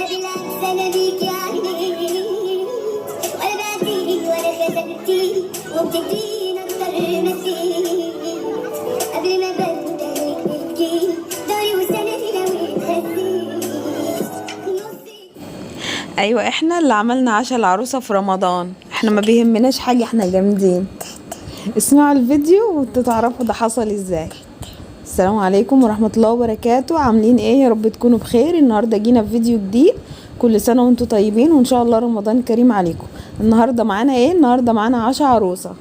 بالعكس انا بيك يعني ولا بعدي ولا خذلتي وبتدين اكتر ما تدين قبل ما ببدا لك بتجي دوري وسندي لو اتهزيت نصي. ايوه احنا اللي عملنا عشاء العروسه في رمضان، احنا ما بيهمناش حاجه، احنا جامدين. اسمعوا الفيديو وانتوا تعرفوا ده حصل ازاي. السلام عليكم ورحمه الله وبركاته، عاملين ايه؟ يا رب تكونوا بخير. النهارده جينا في فيديو جديد. كل سنه وانتوا طيبين وان شاء الله رمضان كريم عليكم. النهارده معانا ايه؟ النهارده معانا عشاء عروسه.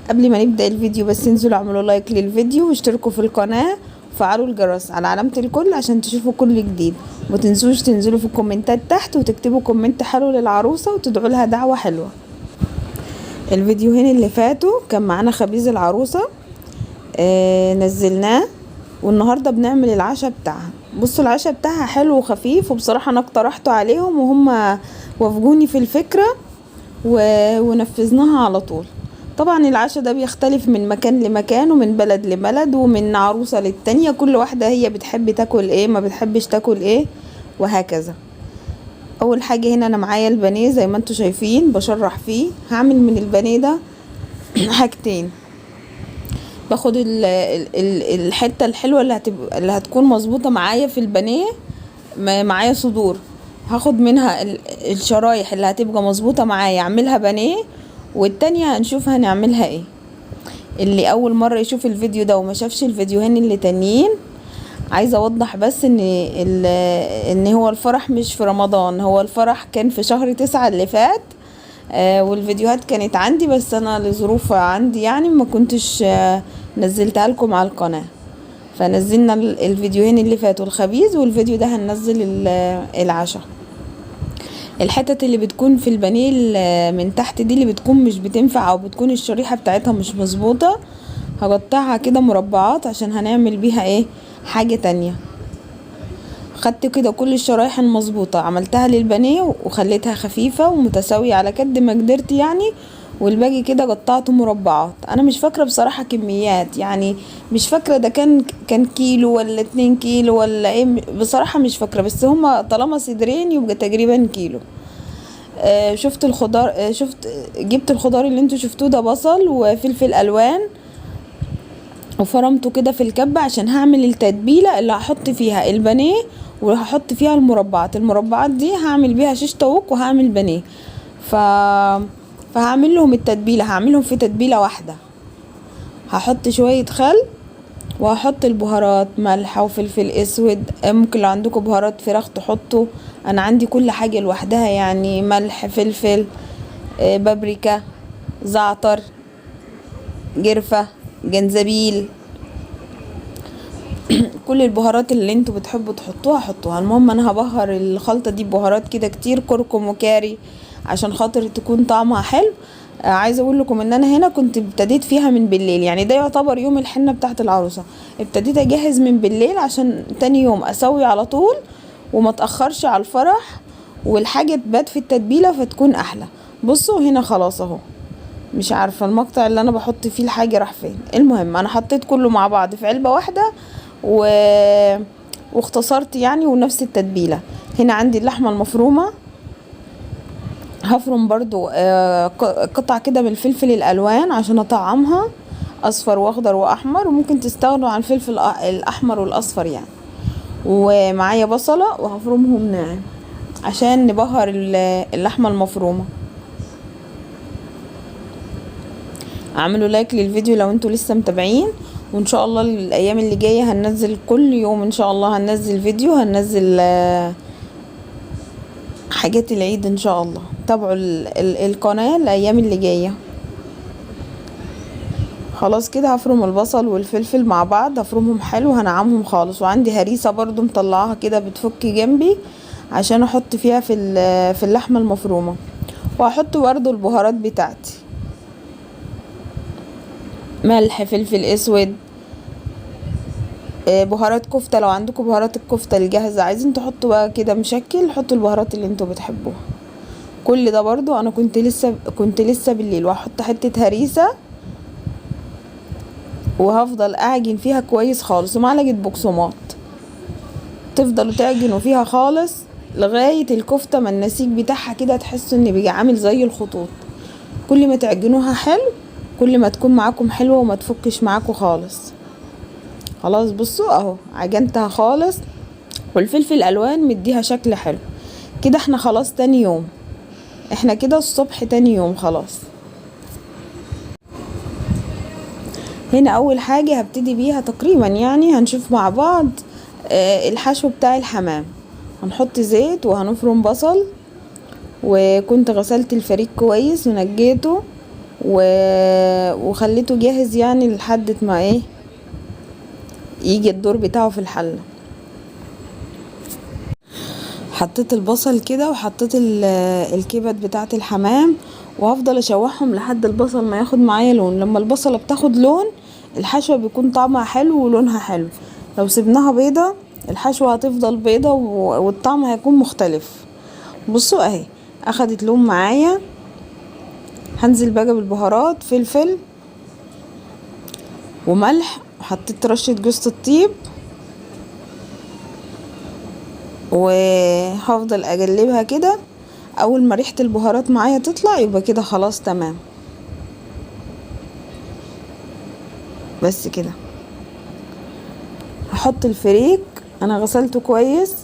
قبل ما نبدا الفيديو بس انزلوا اعملوا لايك للفيديو واشتركوا في القناه وفعلوا الجرس على علامه الكل عشان تشوفوا كل جديد. وما تنسوش تنزلوا في الكومنتات تحت وتكتبوا كومنت حلو للعروسه وتدعوا لها دعوه حلوه. الفيديوهين اللي فاتوا كان معانا خبيز العروسه، نزلناه، والنهارده بنعمل العشاء بتاعها. بصوا العشاء بتاعها حلو وخفيف، وبصراحه انا اقترحته عليهم وهم وافقوني في الفكره ونفذناها على طول. طبعا العشاء ده بيختلف من مكان لمكان ومن بلد لبلد ومن عروسة للتانية، كل واحدة هي بتحب تاكل ايه ما بتحبش تاكل ايه وهكذا. اول حاجة هنا انا معايا البانيه زي ما انتوا شايفين بشرح فيه. هعمل من البانيه ده حاجتين. باخد الحتة الحلوة اللي هتكون مظبوطة معايا في البانيه. معايا صدور، هاخد منها الشرايح اللي هتبقى مظبوطة معايا اعملها بانيه، والتانية هنشوف هنعملها ايه. اللي اول مرة يشوف الفيديو ده وما شافش الفيديوهين اللي تانيين، عايزة اوضح بس ان هو الفرح مش في رمضان، هو الفرح كان في شهر 9 اللي فات. والفيديوهات كانت عندي بس انا لظروف عندي يعني ما كنتش نزلتها لكم على القناة، فنزلنا الفيديوهين اللي فاتوا الخبيز، والفيديو ده هننزل العشاء. الحتت اللي بتكون في البانيه من تحت دي اللي بتكون مش بتنفع او بتكون الشريحة بتاعتها مش مظبوطة، هقطعها كده مربعات عشان هنعمل بيها ايه حاجة تانية. خدت كده كل الشرايح المظبوطة عملتها للبانيه وخليتها خفيفة ومتساوية على قد ما قدرت يعني، والباقي كده قطعته مربعات. انا مش فاكرة بصراحة كميات، يعني مش فاكرة ده كان كيلو ولا 2 كيلو ولا ايه، بصراحة مش فاكرة، بس هما طالما صدرين يبقى تقريبا كيلو. شفت الخضار، جبت الخضار اللي انتوا شفتوه ده، بصل وفلفل الوان، وفرمته كده في الكبة عشان هعمل التتبيلة اللي هحط فيها البانيه وهحط فيها المربعات دي هعمل بيها شيش طاووق وهعمل بانيه. فهعمل لهم التتبيلة، هعملهم في تتبيلة واحدة. هحط شوية خل وهحط البهارات ملح وفلفل اسود، ممكن لو عندكم بهارات فراخ تحطوا، انا عندي كل حاجة لوحدها يعني ملح فلفل بابريكا زعتر جرفة جنزبيل كل البهارات اللي انتوا بتحبوا تحطوها حطوها. المهم انا هبهر الخلطة دي ببهارات كده كتير، كركم وكاري عشان خاطر تكون طعمها حلو. عايزه اقول لكم ان انا هنا كنت ابتديت فيها من بالليل، يعني ده يعتبر يوم الحنه بتاعت العروسه، ابتديت اجهز من بالليل عشان تاني يوم اسوي على طول وما تاخرش على الفرح، والحاجه تبات في التتبيله فتكون احلى. بصوا هنا خلاص اهو، مش عارفه المقطع اللي انا بحط فيه الحاجه راح فين. المهم انا حطيت كله مع بعض في علبه واحده واختصرت يعني، ونفس التتبيله. هنا عندي اللحمه المفرومه، هفرم برضو قطع كده من الفلفل الالوان عشان اطعمها اصفر واخضر واحمر، وممكن تستغنوا عن الفلفل الاحمر والاصفر يعني. ومعايا بصلة وهفرمهم ناعم عشان نبهر اللحمة المفرومة. اعملوا لايك للفيديو لو انتوا لسه متابعين، وان شاء الله الايام اللي جاية هننزل كل يوم ان شاء الله، هننزل فيديو، هننزل حاجات العيد ان شاء الله. تابعوا القناة الايام اللي جاية. خلاص كده هفرم البصل والفلفل مع بعض، هفرمهم حلو هنعمهم خالص. وعندي هريسة برضو مطلعها كده بتفك جنبي عشان احط فيها في اللحمة المفرومة، وهحط برضو البهارات بتاعتي ملح فلفل اسود بهارات كفتة، لو عندكم بهارات الكفتة الجاهزة. عايزين تحطوا بقى كده مشكل حطوا البهارات اللي انتوا بتحبوها. كل ده برضو انا كنت لسه بالليل. وهحط حتة هريسة وهفضل اعجن فيها كويس خالص، ومعلقة بقسماط تفضلوا تعجنوا فيها خالص لغاية الكفتة ما النسيج بتاعها كده تحسوا ان بيجي عامل زي الخطوط. كل ما تعجنوها حلو كل ما تكون معاكم حلوة وما تفكش معاكم خالص. خلاص بصوا اهو عجنتها خالص، والفلفل الالوان مديها شكل حلو كده. احنا خلاص تاني يوم، احنا كده الصبح تاني يوم خلاص. هنا اول حاجة هبتدي بيها تقريبا يعني هنشوف مع بعض الحشو بتاع الحمام. هنحط زيت وهنفرم بصل، وكنت غسلت الفريك كويس ونجيته وخليته جاهز يعني لحد ما ايه يجي الدور بتاعه في الحلة. حطيت البصل كده وحطيت الكبد بتاعه الحمام، وهفضل اشوحهم لحد البصل ما ياخد معايا لون. لما البصلة بتاخد لون الحشوة بيكون طعمها حلو ولونها حلو. لو سيبناها بيضة الحشوة هتفضل بيضة والطعم هيكون مختلف. بصوا اهي اخدت لون معايا. هنزل بقى بالبهارات، فلفل وملح، وحطيت رشة جوز الطيب، وهفضل اقلبها كده. اول ما ريحة البهارات معايا تطلع يبقى كده خلاص تمام. بس كده هحط الفريك. انا غسلته كويس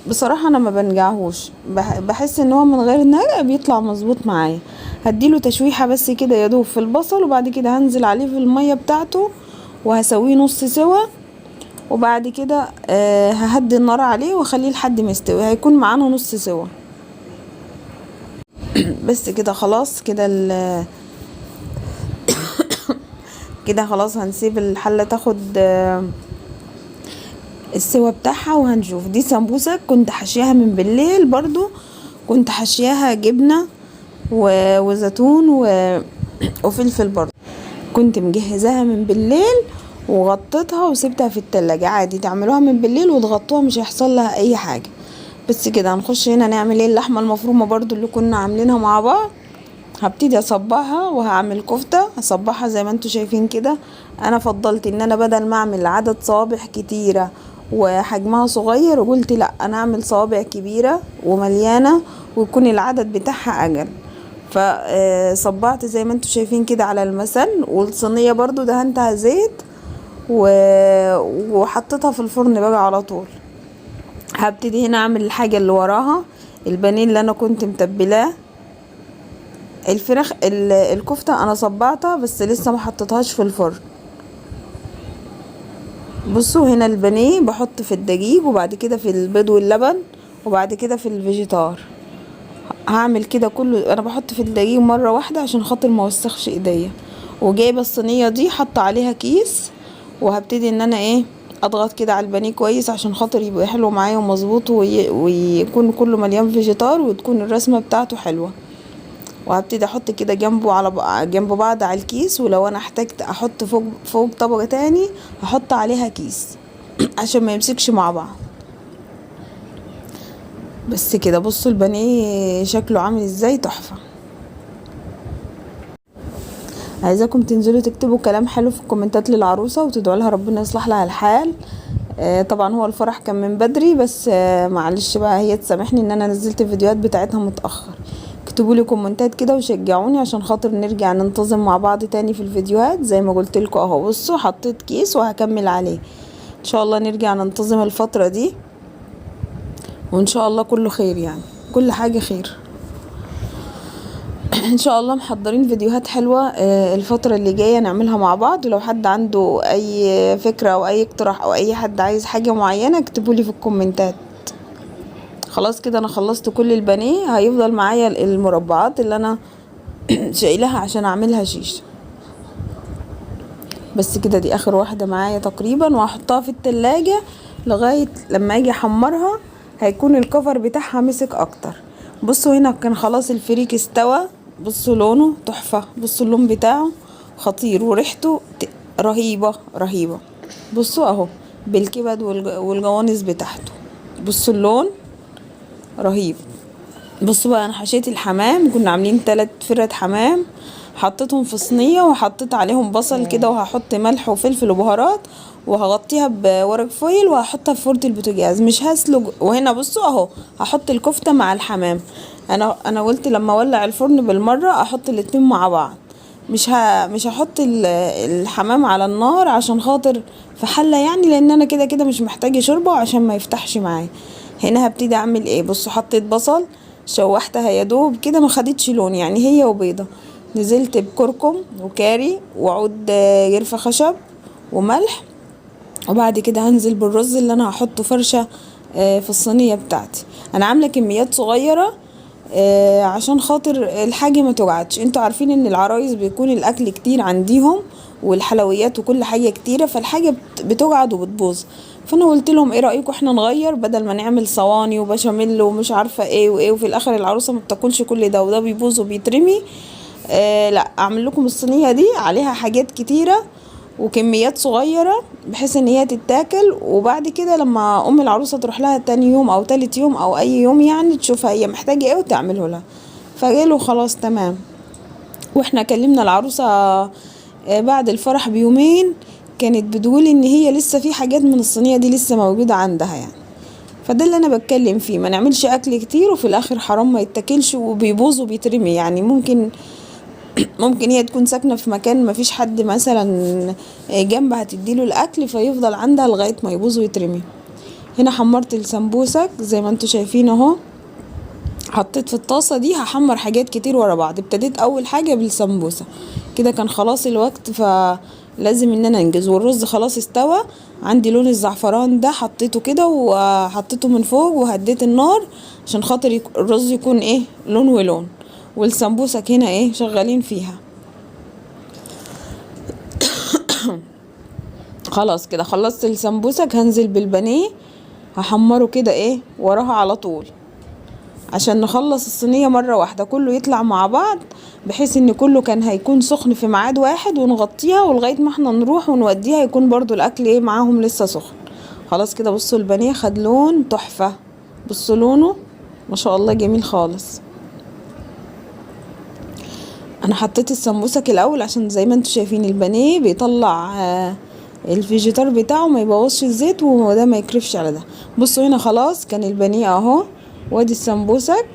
بصراحة انا ما بنجعهوش، بحس ان هو من غير نقع بيطلع مظبوط معايا. هديله تشويحة بس كده يدوب في البصل، وبعد كده هنزل عليه في المية بتاعته وهسويه نص سوا، وبعد كده ههدي النار عليه واخليه لحد ما يستوي، هيكون معانا نص سوا. بس كده خلاص كده كده خلاص هنسيب الحلة تاخد السوا بتاعها وهنشوف. دي سمبوسة كنت حشيها من بالليل، برضو كنت حشيها جبنة وزيتون وفلفل برضو. كنت مجهزاها من بالليل وغطيتها وسبتها في التلاجة. عادي تعملوها من بالليل وتغطوها مش هيحصل لها اي حاجة. بس كده هنخش هنا نعمل ايه. اللحمة المفرومة برضو اللي كنا عاملينها مع بعض هبتدي اصبعها وهعمل كفتة. هصبعها زي ما انتوا شايفين كده. انا فضلت ان انا بدل ما اعمل عدد صوابع كتيرة وحجمها صغير، وقلت لا انا اعمل صوابع كبيرة ومليانة ويكون العدد بتاعها اجل. فصبعت زي ما انتوا شايفين كده على المسن، والصينية برضو دهنتها زيت وحطيتها في الفرن بقى على طول. هبتدي هنا اعمل الحاجة اللي وراها. البانيه اللي انا كنت متبلاه، الفراخ الكفتة انا صبعتها بس لسه ما حطيتهاش في الفرن. بصوا هنا البانيه بحط في الدقيق، وبعد كده في البيض واللبن، وبعد كده في الفيجيتار. هعمل كده كله. انا بحط في الدقيق مرة واحدة عشان خاطر ما وسخش ايديا. وجايبة الصينية دي حط عليها كيس، وهبتدي ان انا ايه اضغط كده على البانيه كويس عشان خاطر يبقى حلو معايا ومظبوط ويكون كله مليان فيجيتار وتكون الرسمة بتاعته حلوة. وهبتدي احط كده جنبه على جنب بعض على الكيس، ولو انا احتجت احط فوق طبقة تاني هحط عليها كيس عشان ما يمسكش مع بعض. بس كده بصوا البانيه شكله عامل ازاي، تحفة. عايزاكم تنزلوا تكتبوا كلام حلو في الكومنتات للعروسة وتدعوا لها ربنا يصلح لها الحال. طبعا هو الفرح كان من بدري، بس معلش بقى هي تسامحني ان انا نزلت الفيديوهات بتاعتها متأخر. اكتبوا لي كومنتات كده وشجعوني عشان خاطر نرجع ننتظم مع بعض تاني في الفيديوهات. زي ما قلت لكم اهو بصوا حطيت كيس وهكمل عليه. ان شاء الله نرجع ننتظم الفترة دي، وان شاء الله كله خير، يعني كل حاجة خير ان شاء الله. محضرين فيديوهات حلوة الفترة اللي جاية نعملها مع بعض. ولو حد عنده اي فكرة او اي اقتراح او اي حد عايز حاجة معينة اكتبوا لي في الكومنتات. خلاص كده انا خلصت كل البانيه. هيفضل معايا المربعات اللي انا شايلها عشان اعملها شيش. بس كده دي اخر واحدة معايا تقريبا، وهحطها في التلاجة لغاية لما اجي احمرها هيكون الكفر بتاعها مسك اكتر. بصوا هنا كان خلاص الفريك استوى. بصوا لونه تحفة، بصوا اللون بتاعه خطير وريحته رهيبة رهيبة. بصوا اهو بالكبد والجوانس بتاعته. بصوا اللون رهيب. بصوا بقى انا حشيت الحمام. كنا عاملين 3 فرد حمام، حطيتهم في صينيه وحطيت عليهم بصل كده، وهحط ملح وفلفل وبهارات، وهغطيها بورق فويل وهحطها في فرن البوتاجاز. مش هسلق. وهنا بصوا اهو هحط الكفته مع الحمام. انا قلت لما اولع الفرن بالمره احط الاتنين مع بعض. مش هحط الحمام على النار عشان خاطر في حله يعني، لان انا كده كده مش محتاجه شوربه عشان ما يفتحش معايا. هنا هبتدي اعمل ايه. بصوا حطيت بصل، شوحتها يا دوب كده، ما خدتش لون يعني، هي وبيضه. نزلت بكركم وكاري وعود قرفه خشب وملح. وبعد كده هنزل بالرز اللي انا هحطه فرشه في الصينيه بتاعتي. انا عامله كميات صغيره عشان خاطر الحاجه ما توجعتش. انتوا عارفين ان العرايس بيكون الاكل كتير عنديهم والحلويات وكل حاجه كتيره، فالحاجه بتوجعد وبتبوظ. فانا قلت لهم ايه رايكم احنا نغير، بدل ما نعمل صواني وبشاميل ومش عارفه ايه وايه، وفي الاخر العروسه ما بتاكلش كل ده وده بيبوظ وبيترمي. لا، اعمل لكم الصينيه دي عليها حاجات كتيره وكميات صغيرة بحيث ان هي تتاكل. وبعد كده لما ام العروسة تروح لها تاني يوم او تالت يوم او اي يوم يعني، تشوفها هي محتاجة ايه وتعمله لها. فقالوا خلاص تمام. واحنا كلمنا العروسة بعد الفرح بيومين، كانت بتقول ان هي لسه في حاجات من الصينية دي لسه موجودة عندها يعني. فده اللي انا بتكلم فيه، ما نعملش اكل كتير وفي الاخر حرام ما يتاكلش وبيبوظ وبيترمي يعني. ممكن هي تكون ساكنة في مكان مفيش حد مثلا جنبها تديله الاكل، فيفضل عندها لغاية ما يبوظ ويترمي. هنا حمرت السمبوسك زي ما انتوا شايفين اهو. حطيت في الطاسة دي هحمر حاجات كتير ورا بعض. ابتديت اول حاجة بالسمبوسة كده، كان خلاص الوقت فلازم ان انا انجز. والرز خلاص استوى، عندي لون الزعفران ده حطيته كده وحطيته من فوق وهديت النار عشان خاطر الرز يكون ايه لون ولون. والسمبوسك هنا ايه شغالين فيها. خلاص كده خلصت السمبوسك. هنزل بالبانيه هحمره كده ايه وراها على طول عشان نخلص الصينية مرة واحدة، كله يطلع مع بعض، بحيث ان كله كان هيكون سخن في ميعاد واحد، ونغطيها ولغاية ما احنا نروح ونوديها يكون برضو الاكل ايه معاهم لسه سخن. خلاص كده بصوا البانيه خد لون تحفة. بصوا لونه ما شاء الله جميل خالص. انا حطيت السمبوسك الاول عشان زي ما انتوا شايفين البانيه بيطلع الفيجيتار بتاعه ما يبوظش الزيت وده ما يكرفش على ده. بصوا هنا خلاص كان البانيه اهو، وادي السمبوسك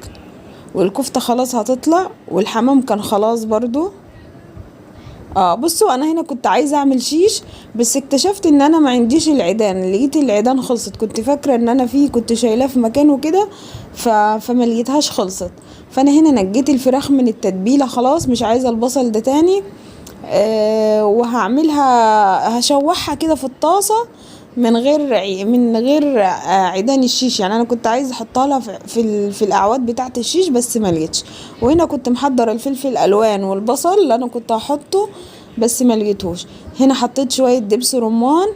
والكفتة خلاص هتطلع، والحمام كان خلاص برضو. بصوا انا هنا كنت عايزه اعمل شيش، بس اكتشفت ان انا ما عنديش العيدان. لقيت العيدان خلصت، كنت فاكره ان انا فيه كنت شايلاه في مكانه كده فما لقيتهاش خلصت. فانا هنا نجيت الفراخ من التتبيله خلاص، مش عايزه البصل ده تاني. وهعملها هشوحها كده في الطاسه من غير عيدان الشيش يعني. انا كنت عايزه احطها لها في الاعواد بتاعه الشيش بس ما لقيتش. وهنا كنت محضره الفلفل الالوان والبصل اللي انا كنت هحطه بس ما لقيتهوش. هنا حطيت شويه دبس رمان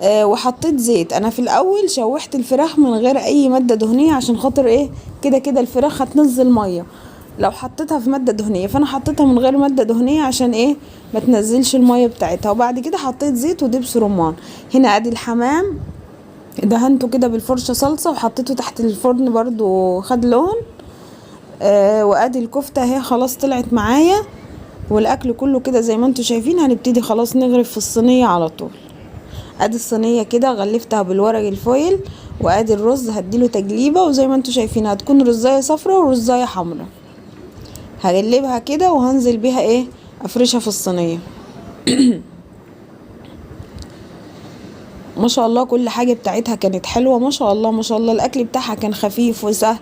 وحطيت زيت. انا في الاول شوحت الفراخ من غير اي ماده دهنيه عشان خاطر ايه كده كده الفراخ هتنزل ميه لو حطيتها في ماده دهنيه، فانا حطيتها من غير ماده دهنيه عشان ايه ما تنزلش الميه بتاعتها. وبعد كده حطيت زيت ودبس رمان. هنا ادي الحمام دهنته كده بالفرشه صلصه وحطيته تحت الفرن برضو خد لون. وادي الكفته اهي خلاص طلعت معايا، والاكل كله كده زي ما انتوا شايفين. هنبتدي خلاص نغرف في الصينيه على طول. ادي الصينيه كده غلفتها بالورق الفويل، وادي الرز هديله تجليبه، وزي ما انتوا شايفين هتكون رزايه صفرا ورزايه حمرا. هقلبها كده وهنزل بيها ايه افرشها في الصينيه. ما شاء الله كل حاجه بتاعتها كانت حلوه ما شاء الله ما شاء الله. الاكل بتاعها كان خفيف وسهل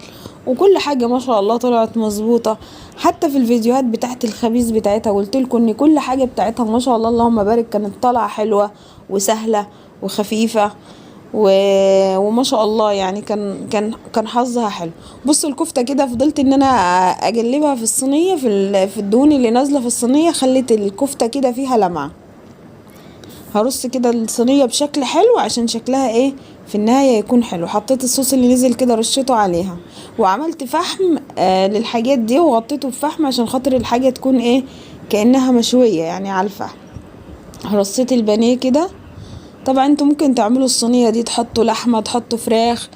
وكل حاجه ما شاء الله طلعت مظبوطه. حتى في الفيديوهات بتاعت الخبيز بتاعتها قلت لكم ان كل حاجه بتاعتها ما شاء الله اللهم بارك كانت طالعه حلوه وسهله وخفيفه وما شاء الله يعني كان حظها حلو. بصوا الكفته كده فضلت ان انا اقلبها في الصينيه في الدهون اللي نازله في الصينيه، خلت الكفته كده فيها لمعه. هرص كده الصينيه بشكل حلو عشان شكلها ايه في النهايه يكون حلو. حطيت الصوص اللي نزل كده رشيته عليها، وعملت فحم للحاجات دي وغطيته بفحم عشان خاطر الحاجه تكون ايه كانها مشويه يعني على الفحم. رصيت البانيه كده. طبعا انتوا ممكن تعملوا الصينيه دي تحطوا لحمه، تحطوا فراخ،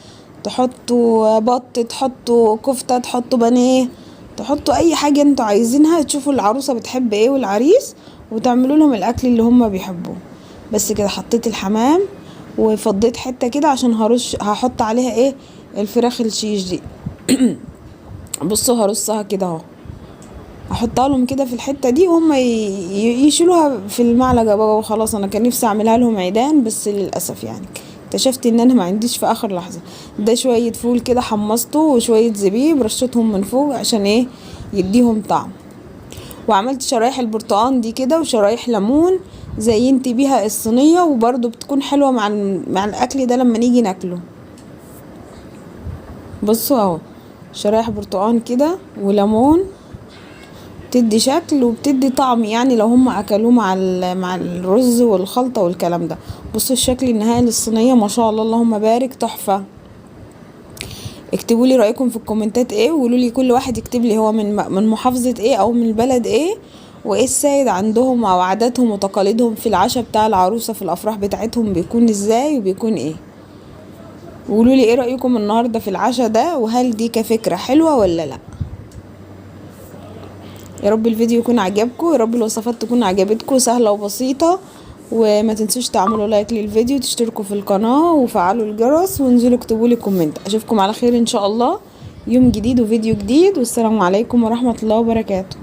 تحطوا بط، تحطوا كفته، تحطوا بانيه، تحطوا اي حاجة انتوا عايزينها، تشوفوا العروسة بتحب ايه والعريس، وتعملوا لهم الاكل اللي هم بيحبوه. بس كده حطيت الحمام وفضيت حتة كده عشان هحط عليها ايه الفراخ الشيش دي. بصوا هرصها كده اهو، احطها لهم كده في الحته دي وهم يشيلوها في المعلقه بقى وخلاص. انا كان نفسي اعملها لهم عيدان بس للاسف يعني اكتشفت ان انا ما عنديش في اخر لحظه. ده شويه فول كده حمصته وشويه زبيب رشتهم من فوق عشان ايه يديهم طعم. وعملت شرايح البرتقان دي كده وشرايح ليمون زينت بيها الصينيه، وبرده بتكون حلوه مع الاكل ده لما نيجي ناكله. بصوا اهو شرايح برتقان كده وليمون، بتدي شكل وبتدي طعم يعني لو هم اكلوه مع الرز والخلطه والكلام ده. بصوا الشكل النهائي للصينيه ما شاء الله اللهم بارك، تحفه. اكتبوا لي رايكم في الكومنتات ايه، وقولوا لي كل واحد يكتب لي هو من محافظه ايه او من البلد ايه، وايه السائد عندهم او عاداتهم وتقاليدهم في العشاء بتاع العروسه في الافراح بتاعتهم بيكون ازاي وبيكون ايه. وقولوا لي ايه رايكم النهارده في العشاء ده، وهل دي كفكره حلوه ولا لا. يا رب الفيديو يكون عجبكم، يا رب الوصفات تكون عجبتكم، سهله وبسيطه. وما تنسوش تعملوا لايك للفيديو، تشتركوا في القناه وفعلوا الجرس، وانزلوا اكتبوا لي كومنت. اشوفكم على خير ان شاء الله يوم جديد وفيديو جديد، والسلام عليكم ورحمه الله وبركاته.